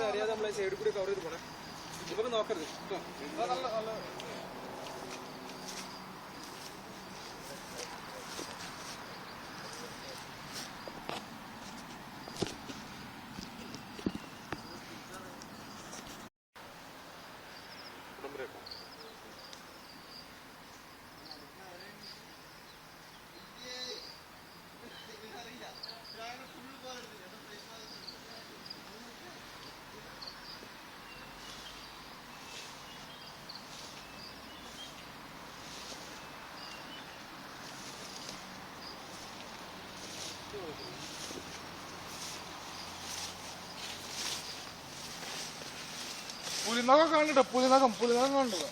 അറിയാതെ നമ്മളെ സൈഡിൽ കൂടി കവർ ചെയ്ത് പോണേ. ഇതൊക്കെ നോക്കരുത്. പുലിനകം കാണണ്ട, പുലിനകം കാണുന്നത്.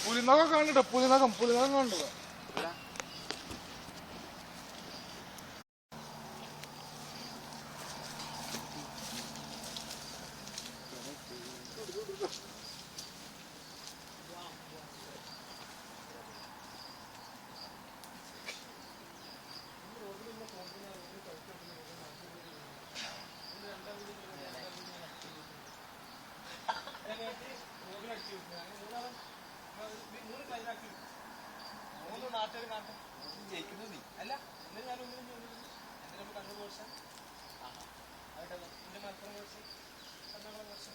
പുലിനകം കാണണ്ട, പുലിനകം കാണണ്ടത്. ജയിക്കുന്നത് നീ അല്ല, ഞാൻ ഒന്നിനും കണ്ണൂർ വർഷം എന്റെ മലപ്പുറം വർഷം എറണാകുളം വർഷം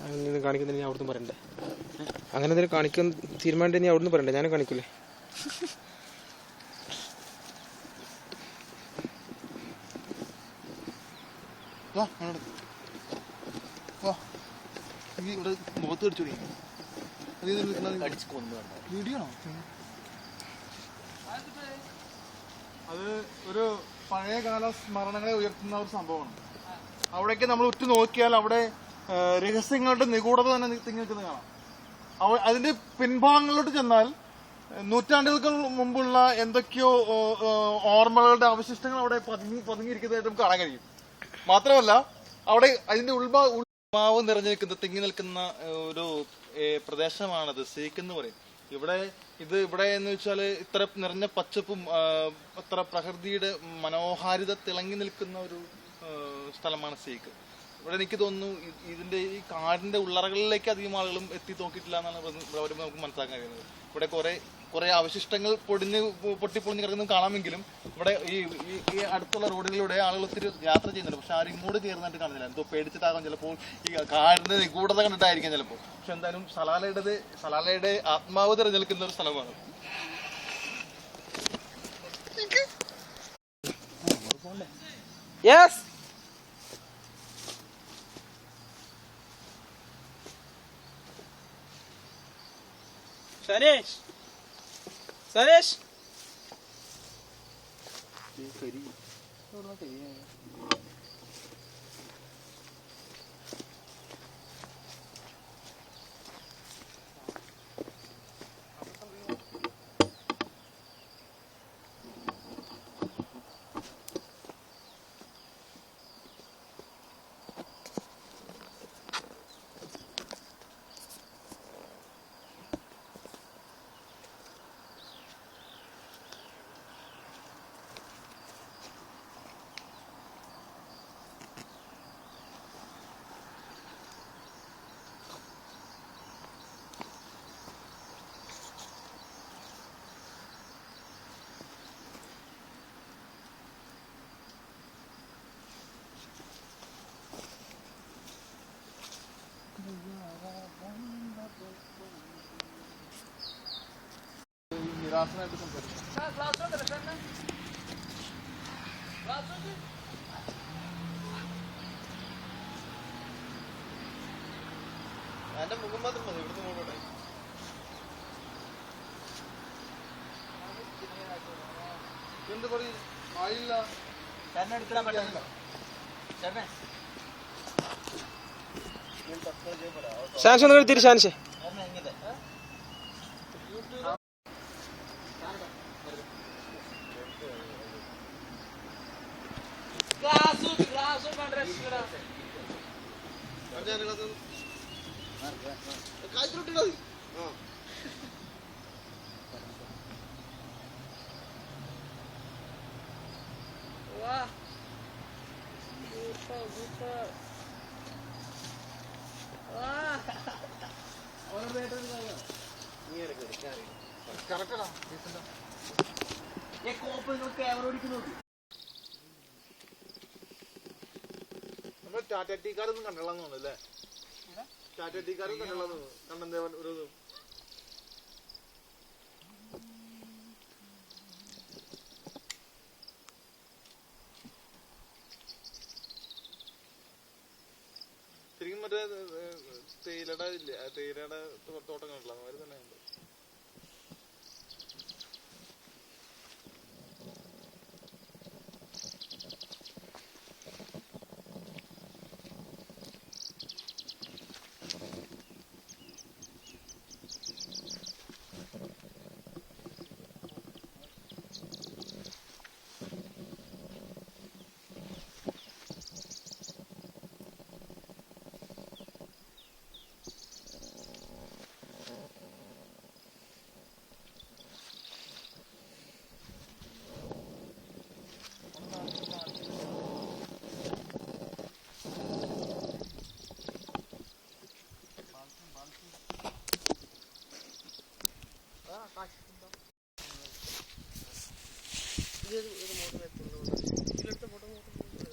അങ്ങനെ കാണിക്കുന്ന ഞാൻ അവിടുന്ന് പറയണ്ടേ? അങ്ങനെ എന്തെങ്കിലും കാണിക്കാൻ തീരുമാനിച്ച നീ അവിടുന്ന് പറയണ്ടേ? ഞാനും കാണിക്കൂലേ? മുഖത്ത് കടിച്ചോടി അത് ഒരു പഴയകാല സ്മരണകളെ ഉയർത്തുന്ന ഒരു സംഭവമാണ്. അവിടേക്ക് നമ്മൾ ഉറ്റു നോക്കിയാൽ അവിടെ രഹസ്യങ്ങളുടെ നിഗൂഢത തന്നെ തിങ്ങി നിൽക്കുന്നത് കാണാം. അതിന്റെ പിൻഭാഗങ്ങളിലോട്ട് ചെന്നാൽ നൂറ്റാണ്ടുകൾക്ക് മുമ്പുള്ള എന്തൊക്കെയോ ഓർമ്മകളുടെ അവശിഷ്ടങ്ങൾ അവിടെ പതുങ്ങിയിരിക്കുന്നതായിട്ട് നമുക്ക് കാണാൻ കഴിയും. മാത്രമല്ല അവിടെ അതിന്റെ ഉൾമാവ് നിറഞ്ഞു നിൽക്കുന്ന തിങ്ങി നിൽക്കുന്ന ഒരു പ്രദേശമാണത് സീക്ക് എന്ന് പറയും. ഇവിടെ എന്ന് വെച്ചാൽ ഇത്ര നിറഞ്ഞ പച്ചപ്പും അത്ര പ്രകൃതിയുടെ മനോഹാരിത തിളങ്ങി നിൽക്കുന്ന ഒരു സ്ഥലമാണ് സീക്ക്. ഇവിടെ എനിക്ക് തോന്നുന്നു ഇതിന്റെ ഈ കാടിന്റെ ഉള്ളറകളിലേക്ക് അധികം ആളുകളും എത്തി നോക്കിയിട്ടില്ല എന്നാണ് വരുമ്പോൾ നമുക്ക് മനസ്സിലാക്കാൻ കഴിയുന്നത്. ഇവിടെ കുറെ അവശിഷ്ടങ്ങൾ പൊട്ടിപ്പൊളിഞ്ഞ് കിടക്കുന്നത് കാണാമെങ്കിലും ഇവിടെ ഈ അടുത്തുള്ള റോഡുകളിലൂടെ ആളുകൾ ഒത്തിരി യാത്ര ചെയ്യുന്നുണ്ട്. പക്ഷെ ആരും ഇങ്ങോട്ട് കയറുന്നതായിട്ട് കാണുന്നില്ല. എന്തോ പേടിച്ചിട്ടാകാം, ചിലപ്പോൾ ഈ കാടിന്റെ നിഗൂഢത കണ്ടിട്ടായിരിക്കാം ചിലപ്പോൾ. പക്ഷെ എന്തായാലും സലാലയുടെ ആത്മാവ് തിരഞ്ഞെടുക്കുന്ന ഒരു സ്ഥലമാണ്. യെസ് സനേഷ് ഷാസിനായിട്ട് സംസാരിക്കാം. എന്റെ മുഖം മാത്രം മതി, ഇവിടുന്ന് മുകളിലോട്ടെ. എന്ത് പറയും ആയില്ല. ഷാൻസ് ഒന്ന് എടുത്തിരി ഷാൻസ്. നമ്മൾ ടാറ്റ ടീക്കാരൊന്നും കണ്ടുള്ളാന്ന് തോന്നുന്നു അല്ലേ? ടാറ്റ ടീക്കാരും കണ്ടുള്ളാന്ന് തോന്നുന്നു. കണ്ണെന്തേ ഒരു ശരിക്കും മറ്റേ തേയിലയുടെ തോട്ടം കണ്ടില്ല, അവര് തന്നെ ഉണ്ട്.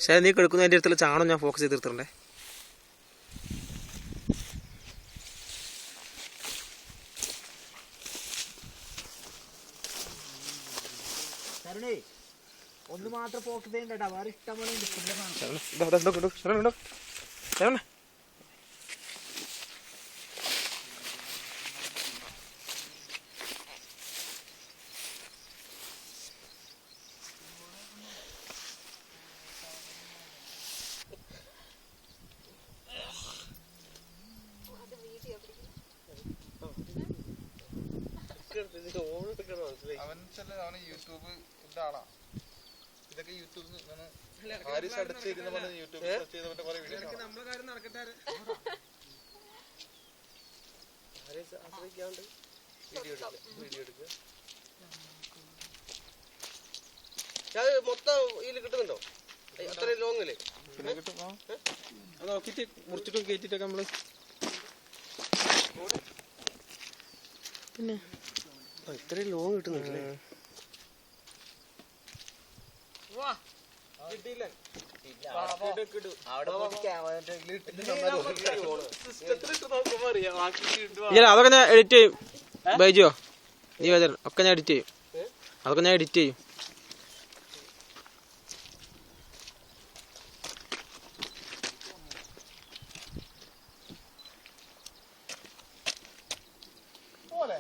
പക്ഷേ നീ കിടക്കുന്നതിൻ്റെ അടുത്തുള്ള ചാണം ഞാൻ ഫോക്കസ് ചെയ്ത് എടുത്തിട്ടുണ്ടേ. ഒന്ന് മാത്രം ഫോക്കസ് ചെയ്യണ്ട, വേറെ ഇഷ്ടം പോലെ അവന് യൂട്യൂബിന്റെ ആളാ. ഇതൊക്കെ യൂട്യൂബ് ഹാരിസ് അടച്ചിരിക്കുന്ന പോലെ യൂട്യൂബിൽ സെർച്ച് ചെയ്തവന്റെ കുറെ വീഡിയോ നമ്മളെ കാര്യം നടക്കട്ടെ. വീഡിയോ എടുക്കുക. മൊത്തം ഇതിൽ കിട്ടുന്നുണ്ടോ? അത്രയും ലോങ്ങില്ലേ? പിന്നെ കിട്ടും. അത് നോക്കിയിട്ട് മുറിച്ചിട്ടും കയറ്റിട്ടൊക്കെ നമ്മള് പിന്നെ ഇത്രയും ലോങ് കിട്ടുന്നുണ്ടല്ലേ? ഇല്ല, അതൊക്കെ ഞാൻ എഡിറ്റ് ചെയ്യും. ബൈജോ നീ ഒക്കെ ഞാൻ എഡിറ്റ് ചെയ്യും. അതൊക്കെ ഞാൻ എഡിറ്റ് ചെയ്യും. പോലെ